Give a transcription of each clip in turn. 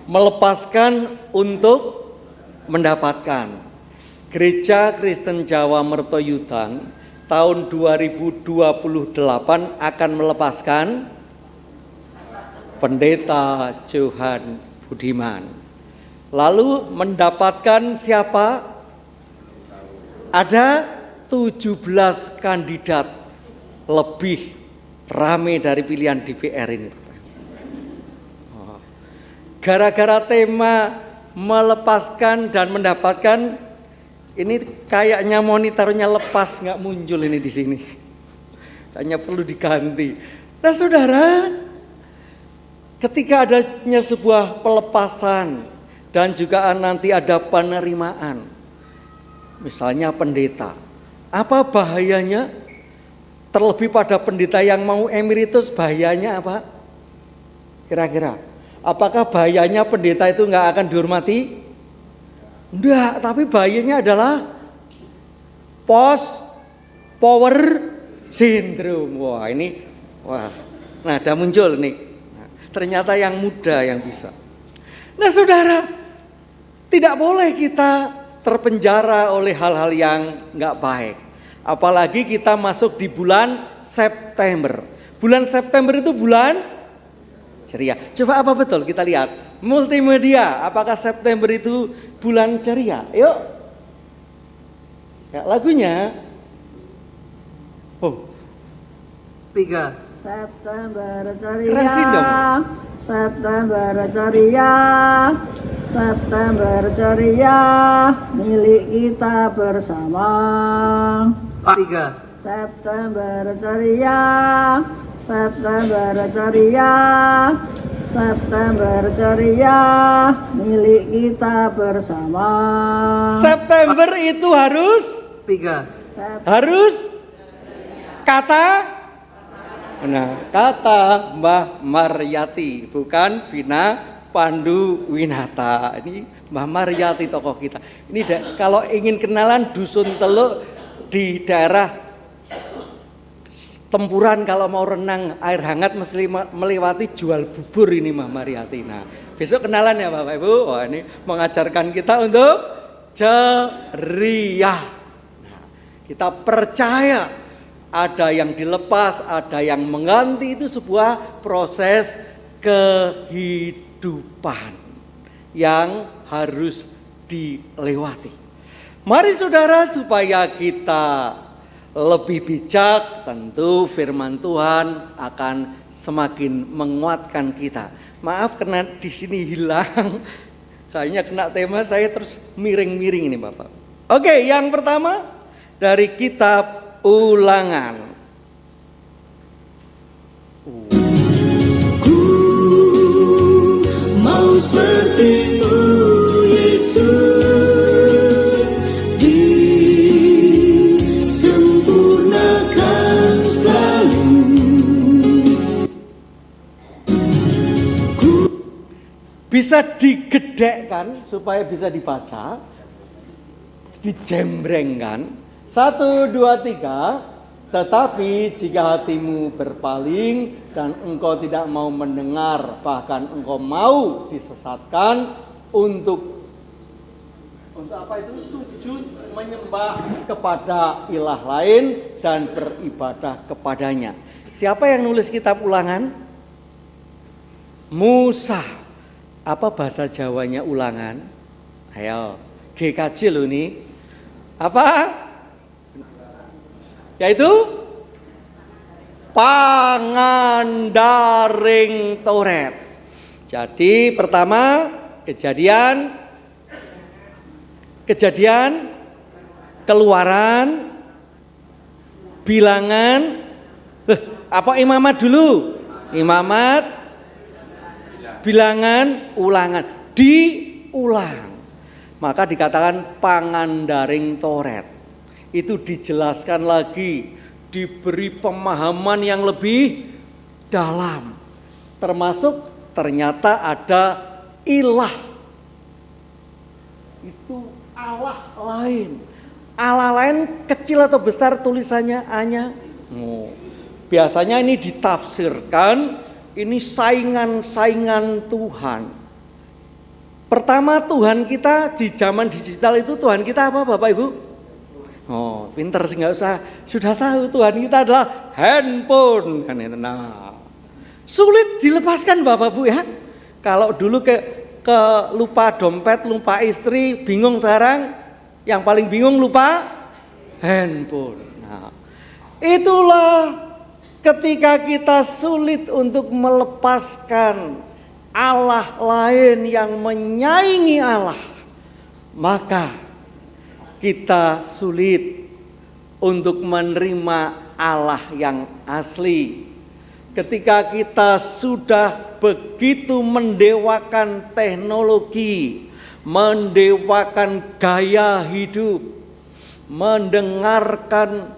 Melepaskan untuk mendapatkan. Gereja Kristen Jawa Mertoyudan tahun 2028 akan melepaskan Pendeta Johan Budiman. Lalu mendapatkan siapa? Ada 17 kandidat, lebih rame dari pilihan DPR ini. Gara-gara tema melepaskan dan mendapatkan, ini kayaknya monitornya lepas, nggak muncul ini di sini. Kayaknya perlu diganti. Nah saudara, ketika adanya sebuah pelepasan dan juga nanti ada penerimaan, misalnya pendeta, apa bahayanya? Terlebih pada pendeta yang mau emeritus, bahayanya apa? Kira-kira apakah bahayanya pendeta itu nggak akan dihormati? Enggak, tapi bahayanya adalah power syndrome. Wah, nah ada muncul nih. Nah, ternyata yang muda yang bisa. Nah saudara, tidak boleh kita terpenjara oleh hal-hal yang nggak baik. Apalagi kita masuk di bulan September. Bulan September itu bulan ceria. Coba apa betul kita lihat multimedia. Apakah September itu bulan ceria? Yuk. Ya, lagunya. 3. September ceria. Kerasin dong. September ceria. September ceria. Milik kita bersama. 3. September ceria. September ceria, September ceria, milik kita bersama. September itu harus 3. Harus kata Mbah Maryati, bukan Vina Panduwinata. Ini Mbah Maryati tokoh kita. Ini kalau ingin kenalan dusun Teluk di daerah Tempuran, kalau mau renang air hangat mesti melewati jual bubur ini Mbah Maryati. Nah, besok kenalan ya Bapak Ibu. Wah, ini mengajarkan kita untuk ceria. Nah, kita percaya ada yang dilepas, ada yang mengganti, itu sebuah proses kehidupan yang harus dilewati. Mari saudara, supaya kita lebih bijak, tentu firman Tuhan akan semakin menguatkan kita. Maaf karena di sini hilang, kayaknya kena tema saya terus miring-miring ini Bapak. Oke, yang pertama dari kitab Ulangan. Ku mau seperti-Mu Yesus, disempurnakan selalu. Bisa digedekkan supaya bisa dibaca, dijembrengkan. 1, 2, 3. Tetapi jika hatimu berpaling dan engkau tidak mau mendengar, bahkan engkau mau disesatkan untuk apa itu? Sujud menyembah kepada ilah lain dan beribadah kepadanya. Siapa yang nulis kitab Ulangan? Musa. Apa bahasa Jawanya Ulangan? Ayo, GKJ loh ini. Apa? Yaitu pangandaring Taurat. Jadi pertama kejadian, Keluaran, Bilangan, apa Imamat dulu? Imamat, Bilangan, Ulangan, diulang. Maka dikatakan pangandaring Taurat. Itu dijelaskan lagi, diberi pemahaman yang lebih dalam. Termasuk ternyata ada ilah. Itu Allah lain. Allah lain kecil atau besar tulisannya hanya. Biasanya ini ditafsirkan, ini saingan-saingan Tuhan. Pertama, Tuhan kita di zaman digital itu, Tuhan kita apa Bapak Ibu? Oh, pinter sih, nggak usah, sudah tahu Tuhan kita adalah handphone kan itu. Nah, sulit dilepaskan Bapak Bu ya. Kalau dulu ke lupa dompet, lupa istri, bingung. Sekarang yang paling bingung lupa handphone. Nah, itulah ketika kita sulit untuk melepaskan Allah lain yang menyaingi Allah, maka kita sulit untuk menerima Allah yang asli. Ketika kita sudah begitu mendewakan teknologi, mendewakan gaya hidup, mendengarkan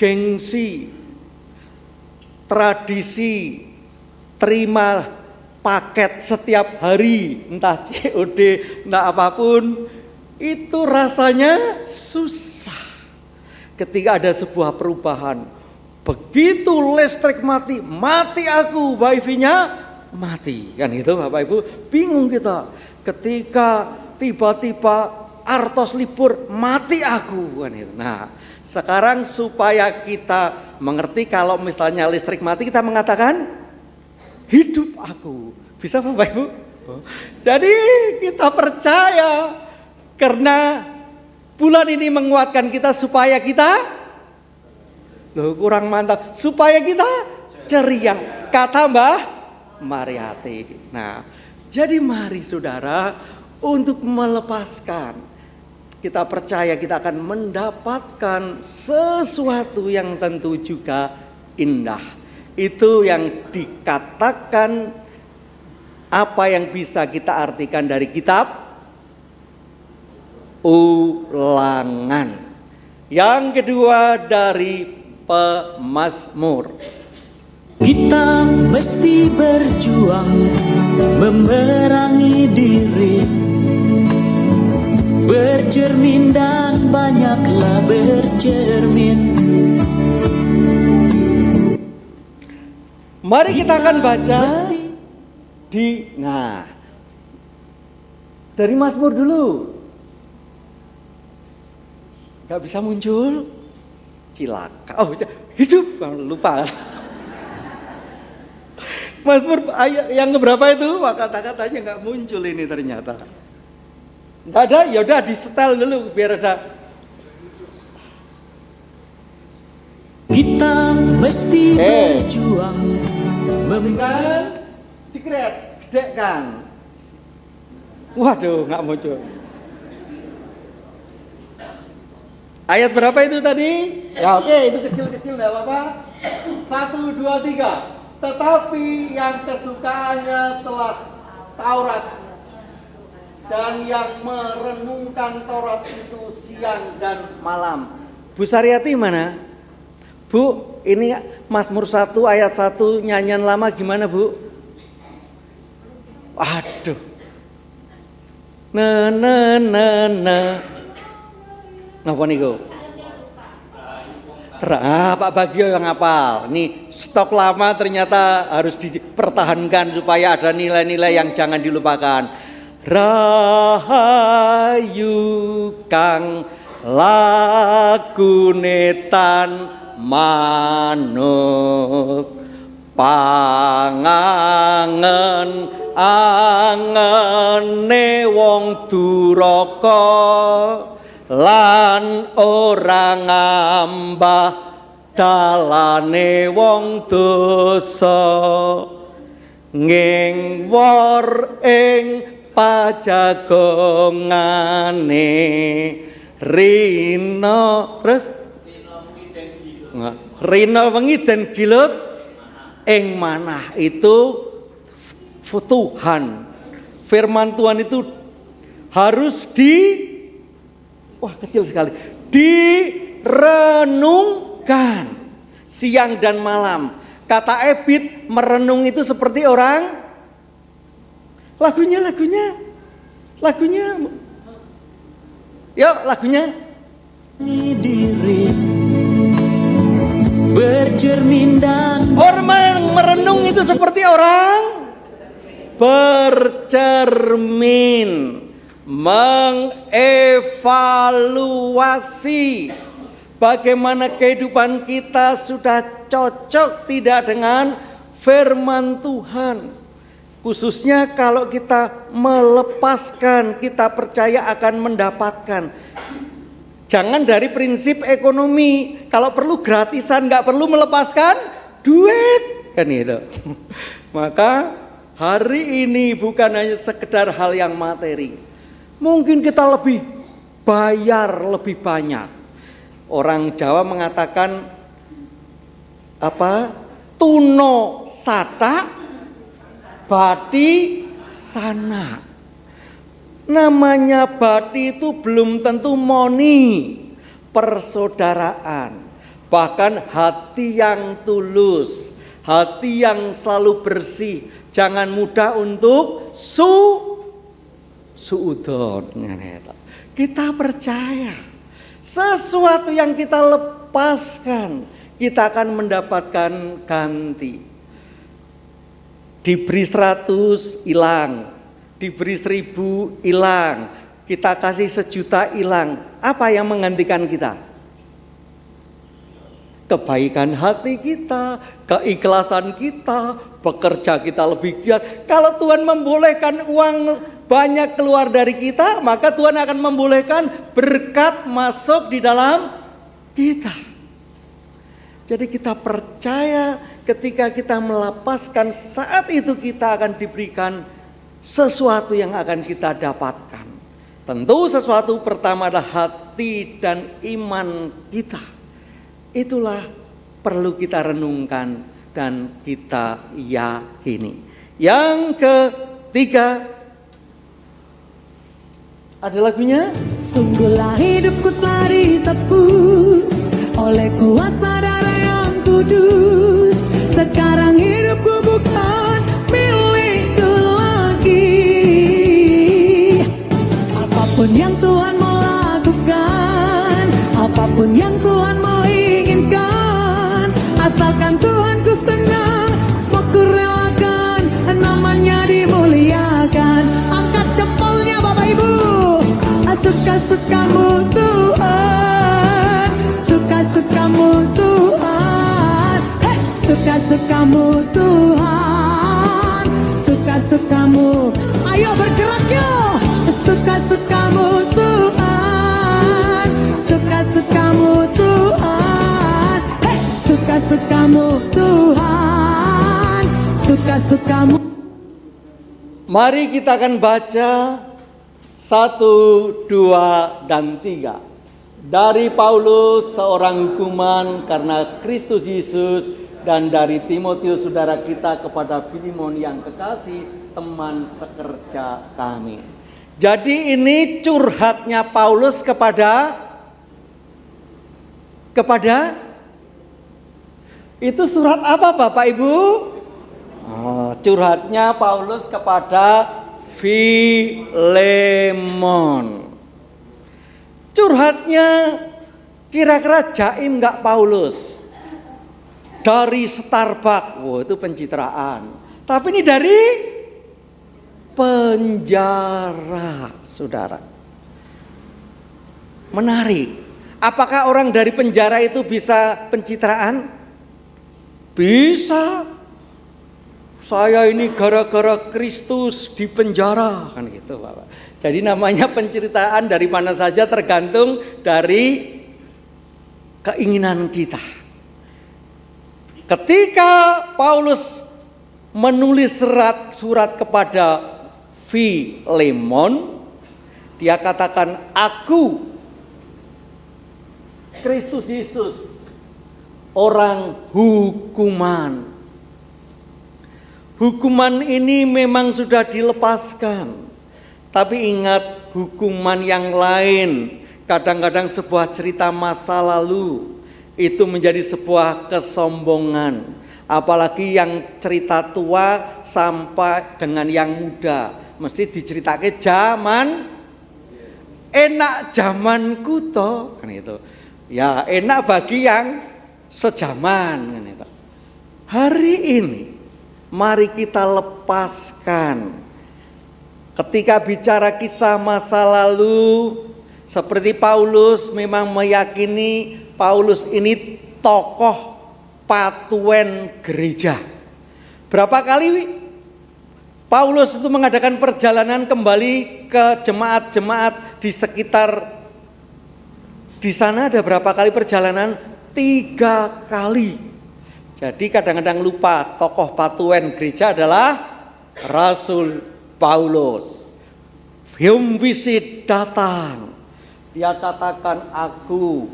gengsi, tradisi, terima paket setiap hari, entah COD, entah apapun, itu rasanya susah. Ketika ada sebuah perubahan, begitu listrik mati, mati aku, wifi-nya mati, kan gitu Bapak Ibu. Bingung kita. Ketika tiba-tiba artos libur, mati aku, kan gitu. Nah, sekarang supaya kita mengerti, kalau misalnya listrik mati, kita mengatakan hidup aku. Bisa Bapak Ibu? Jadi kita percaya, karena bulan ini menguatkan kita supaya kita kurang mantap, supaya kita ceria, kata Mbah Mariati. Nah, jadi mari saudara, untuk melepaskan, kita percaya kita akan mendapatkan sesuatu yang tentu juga indah. Itu yang dikatakan, apa yang bisa kita artikan dari kitab Ulangan. Yang kedua dari pemazmur. Kita mesti berjuang memerangi diri, bercermin dan banyaklah bercermin. Mari kita akan baca dari Mazmur dulu. Gak bisa muncul, cilaka. Oh, hidup, lupa. Mazmur yang keberapa itu? Kata-katanya nggak muncul ini ternyata. Nggak ada, ya udah di setel dulu biar ada. Kita mesti berjuang Memberikan cikret, gede kan. Waduh, nggak muncul. Ayat berapa itu tadi? Ya oke, itu kecil-kecil nggak apa-apa. 1, 2, 3. Tetapi yang kesukaannya telah Taurat, dan yang merenungkan Taurat itu siang dan malam. Bu Saryati mana? Bu, ini Mazmur 1 ayat 1 nyanyian lama gimana Bu? Aduh. Napa niku? Pak Bagio yang hafal. Ini stok lama ternyata harus dipertahankan supaya ada nilai-nilai yang jangan dilupakan. Rahayu kang lagune tan manut pangangen angene wong duraka lan ora ngambah dalane wong dosa ngingwor ing pajagongane rina terus rina wengi den gilut ing manah. Itu Tuhan, firman Tuhan itu harus kecil sekali, direnungkan siang dan malam. Kata Ebit, merenung itu seperti orang lagunya yuk lagunya diri, bercermin dan orang merenung itu seperti orang bercermin, mengevaluasi bagaimana kehidupan kita sudah cocok tidak dengan firman Tuhan. Khususnya kalau kita melepaskan, kita percaya akan mendapatkan. Jangan dari prinsip ekonomi, kalau perlu gratisan, nggak perlu melepaskan duit, kan itu. Maka hari ini bukan hanya sekedar hal yang materi. Mungkin kita lebih bayar lebih banyak. Orang Jawa mengatakan apa? Tuno sata, bati sana. Namanya bati itu belum tentu moni, persaudaraan. Bahkan hati yang tulus, hati yang selalu bersih. Jangan mudah untuk suudon. Kita percaya sesuatu yang kita lepaskan, kita akan mendapatkan ganti. Diberi 100 hilang, diberi 1000 hilang, kita kasih 1.000.000 hilang. Apa yang menggantikan kita? Kebaikan hati kita, keikhlasan kita, bekerja kita lebih giat. Kalau Tuhan membolehkan uang banyak keluar dari kita, maka Tuhan akan membolehkan berkat masuk di dalam kita. Jadi kita percaya ketika kita melepaskan, saat itu kita akan diberikan sesuatu yang akan kita dapatkan. Tentu sesuatu pertama adalah hati dan iman kita. Itulah perlu kita renungkan dan kita yakini. Yang ketiga, ada lagunya. Sungguhlah hidupku telah ditebus oleh kuasa darah yang kudus. Sekarang hidupku bukan milikku lagi. Apapun yang Tuhan mau lakukan, apapun yang Tuhan mau inginkan, asalkan Tuhan ku senang, semua ku relakan, namanya dimuliakan. Angkat jempolnya Bapak Ibu. Suka-sukamu Tuhan, suka-sukamu Tuhan, hey! Suka-sukamu Tuhan, suka-sukamu. Ayo bergerak yuk. Suka-sukamu Tuhan, suka-sukamu Tuhan, hey! Suka-sukamu Tuhan, suka-sukamu. Mari kita akan baca 1, 2, dan 3 dari Paulus, seorang hukuman karena Kristus Yesus, dan dari Timotius saudara kita kepada Filemon yang kekasih, teman sekerja kami. Jadi ini curhatnya Paulus kepada itu surat apa Bapak Ibu? Curhatnya Paulus kepada Filemon. Curhatnya kira-kira jaim nggak Paulus? Dari Starbucks, wow, itu pencitraan. Tapi ini dari penjara, saudara. Menarik. Apakah orang dari penjara itu bisa pencitraan? Bisa. Saya ini gara-gara Kristus di penjara, kan gitu Bapak. Jadi namanya penceritaan dari mana saja tergantung dari keinginan kita. Ketika Paulus menulis surat kepada Filemon, dia katakan, aku Kristus Yesus, orang hukuman. Hukuman ini memang sudah dilepaskan, tapi ingat hukuman yang lain. Kadang-kadang sebuah cerita masa lalu itu menjadi sebuah kesombongan. Apalagi yang cerita tua sampai dengan yang muda, mesti diceritakan zaman enak zamanku toh, kan itu. Ya enak bagi yang sejaman, kan itu. Hari ini Mari kita lepaskan. Ketika bicara kisah masa lalu, seperti Paulus memang meyakini Paulus ini tokoh patuen gereja. Berapa kali Paulus itu mengadakan perjalanan kembali ke jemaat-jemaat di sekitar di sana, ada berapa kali perjalanan? 3 kali. Jadi kadang-kadang lupa tokoh patuen gereja adalah Rasul Paulus. Home visit datang. Dia katakan, aku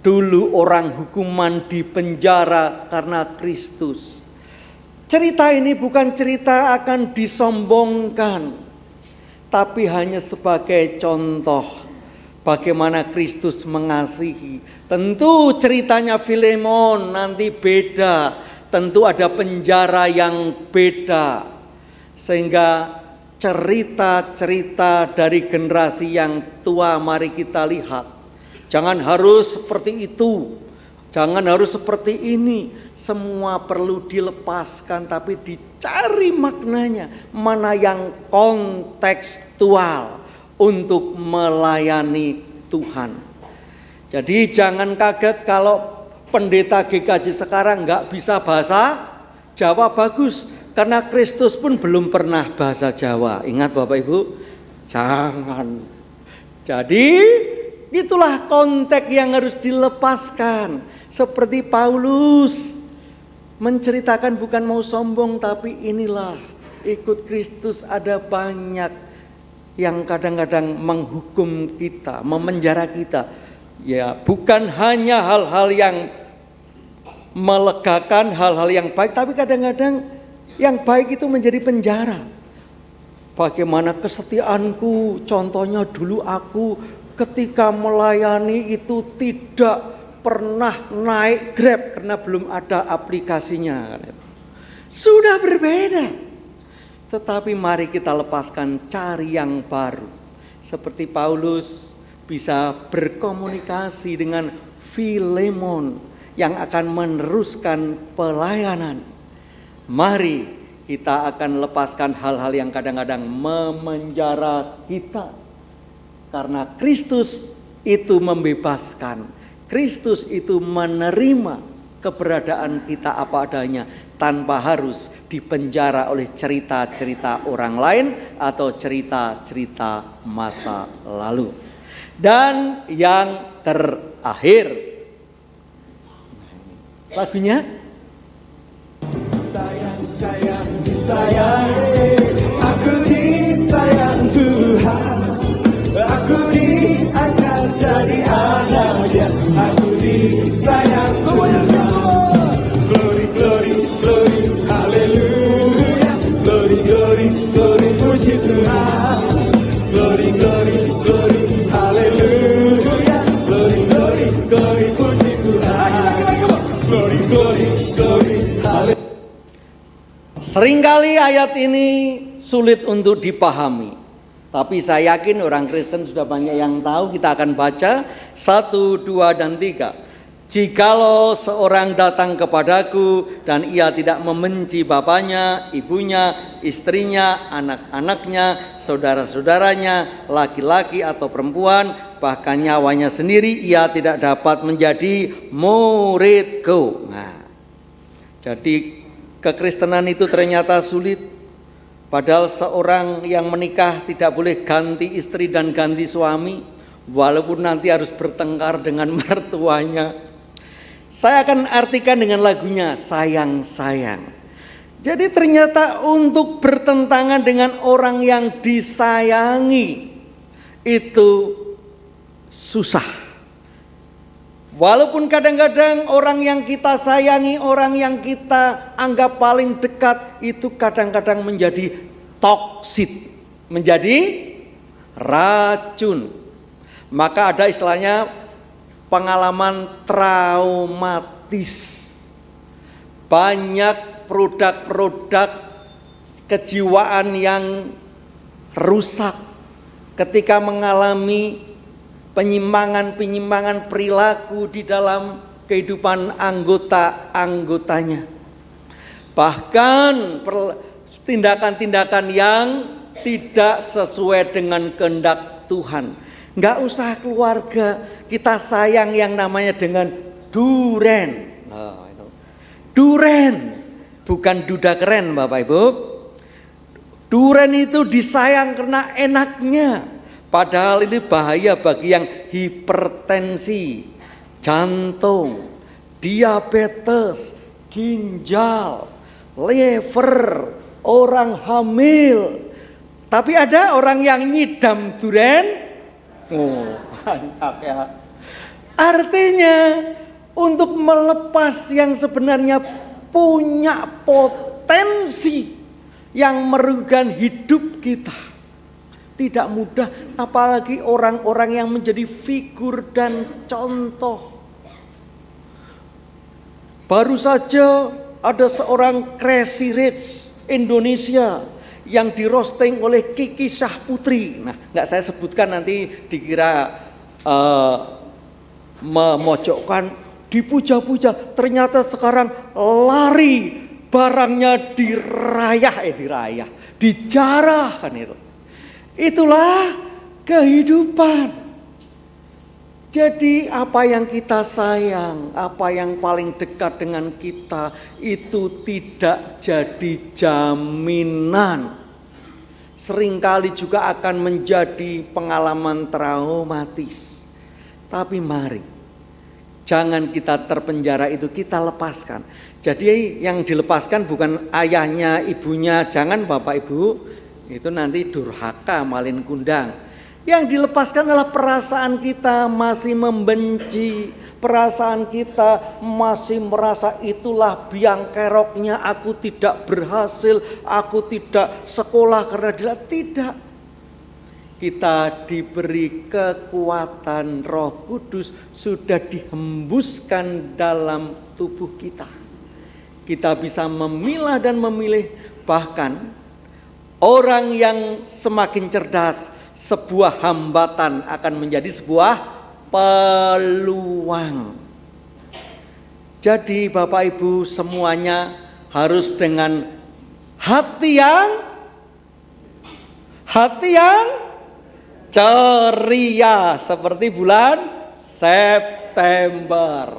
dulu orang hukuman di penjara karena Kristus. Cerita ini bukan cerita akan disombongkan, tapi hanya sebagai contoh bagaimana Kristus mengasihi. Tentu ceritanya Filemon nanti beda, tentu ada penjara yang beda. Sehingga cerita-cerita dari generasi yang tua mari kita lihat. Jangan harus seperti itu, jangan harus seperti ini. Semua perlu dilepaskan, tapi dicari maknanya. Mana yang kontekstual untuk melayani Tuhan. Jadi jangan kaget kalau pendeta GKJ sekarang nggak bisa bahasa Jawa bagus. Karena Kristus pun belum pernah bahasa Jawa. Ingat Bapak Ibu, jangan. Jadi itulah konteks yang harus dilepaskan. Seperti Paulus menceritakan bukan mau sombong, tapi inilah ikut Kristus ada banyak yang kadang-kadang menghukum kita, memenjara kita. Ya, bukan hanya hal-hal yang melegakan, hal-hal yang baik, tapi kadang-kadang yang baik itu menjadi penjara. Bagaimana kesetiaanku, contohnya dulu aku ketika melayani itu tidak pernah naik Grab karena belum ada aplikasinya. Sudah berbeda. Tetapi mari kita lepaskan, cari yang baru. Seperti Paulus bisa berkomunikasi dengan Filemon yang akan meneruskan pelayanan. Mari kita akan lepaskan hal-hal yang kadang-kadang memenjara kita. Karena Kristus itu membebaskan. Kristus itu menerima keberadaan kita apa adanya, tanpa harus dipenjara oleh cerita-cerita orang lain atau cerita-cerita masa lalu. Dan yang terakhir, lagunya Sayang disayangi, aku disayang Tuhan, aku diangkat jadi anaknya, aku disayang semuanya semua. Glory, glory, glory, haleluya. Glory, glory, glory, puji Tuhan. Glory, glory, glory, haleluya. Glory, glory, glory, puji Tuhan. Glory, glory, glory, haleluya. seringkali ayat ini sulit untuk dipahami. Tapi saya yakin orang Kristen sudah banyak yang tahu. Kita akan baca 1, 2, dan 3. Jikalau seorang datang kepadaku dan ia tidak membenci bapaknya, ibunya, istrinya, anak-anaknya, saudara-saudaranya, laki-laki atau perempuan, bahkan nyawanya sendiri, ia tidak dapat menjadi muridku. Nah, jadi kekristenan itu ternyata sulit. Padahal seorang yang menikah tidak boleh ganti istri dan ganti suami, walaupun nanti harus bertengkar dengan mertuanya. Saya akan artikan dengan lagunya, sayang-sayang. Jadi ternyata untuk bertentangan dengan orang yang disayangi itu susah. Walaupun kadang-kadang orang yang kita sayangi, orang yang kita anggap paling dekat, itu kadang-kadang menjadi toksik, menjadi racun. Maka ada istilahnya pengalaman traumatis. Banyak produk-produk kejiwaan yang rusak ketika mengalami penyimpangan-penyimpangan perilaku di dalam kehidupan anggota-anggotanya. Bahkan tindakan-tindakan yang tidak sesuai dengan kehendak Tuhan. Nggak usah keluarga, kita sayang yang namanya dengan duren. Nah, itu. Duren, bukan duda keren Bapak Ibu. Duren itu disayang karena enaknya. Padahal ini bahaya bagi yang hipertensi, jantung, diabetes, ginjal, liver, orang hamil. Tapi ada orang yang nyidam duren. Oh, banyak ya. Artinya untuk melepas yang sebenarnya punya potensi yang merugikan hidup kita tidak mudah, apalagi orang-orang yang menjadi figur dan contoh. Baru saja ada seorang Crazy Rich Indonesia yang di roasting oleh Kiki Syahputri. Nah, nggak saya sebutkan nanti dikira memojokkan, dipuja-puja. Ternyata sekarang lari barangnya dirayah, dijarah kan itu. Itulah kehidupan. Jadi apa yang kita sayang, apa yang paling dekat dengan kita itu tidak jadi jaminan. Seringkali juga akan menjadi pengalaman traumatis. Tapi mari, jangan kita terpenjara itu, kita lepaskan. Jadi yang dilepaskan bukan ayahnya, ibunya, jangan Bapak Ibu, itu nanti durhaka malin kundang. Yang dilepaskan adalah perasaan kita masih membenci, perasaan kita masih merasa itulah biang keroknya, aku tidak berhasil, aku tidak sekolah karena dia tidak. Kita diberi kekuatan Roh Kudus, sudah dihembuskan dalam tubuh kita. Kita bisa memilah dan memilih, bahkan orang yang semakin cerdas, sebuah hambatan akan menjadi sebuah peluang. Jadi Bapak Ibu semuanya harus dengan hati yang ceria seperti bulan September.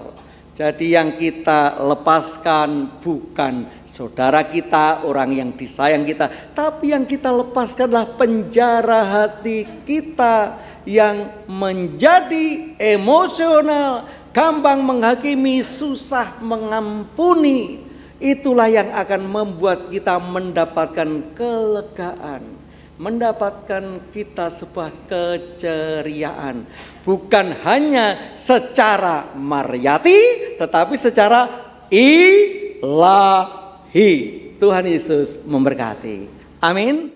Jadi yang kita lepaskan bukan saudara kita, orang yang disayang kita, tapi yang kita lepaskanlah penjara hati kita yang menjadi emosional, gampang menghakimi, susah mengampuni. Itulah yang akan membuat kita mendapatkan kelegaan, mendapatkan kita sebuah keceriaan. Bukan hanya secara mariyati, tetapi secara ilahi. Tuhan Yesus memberkati. Amin.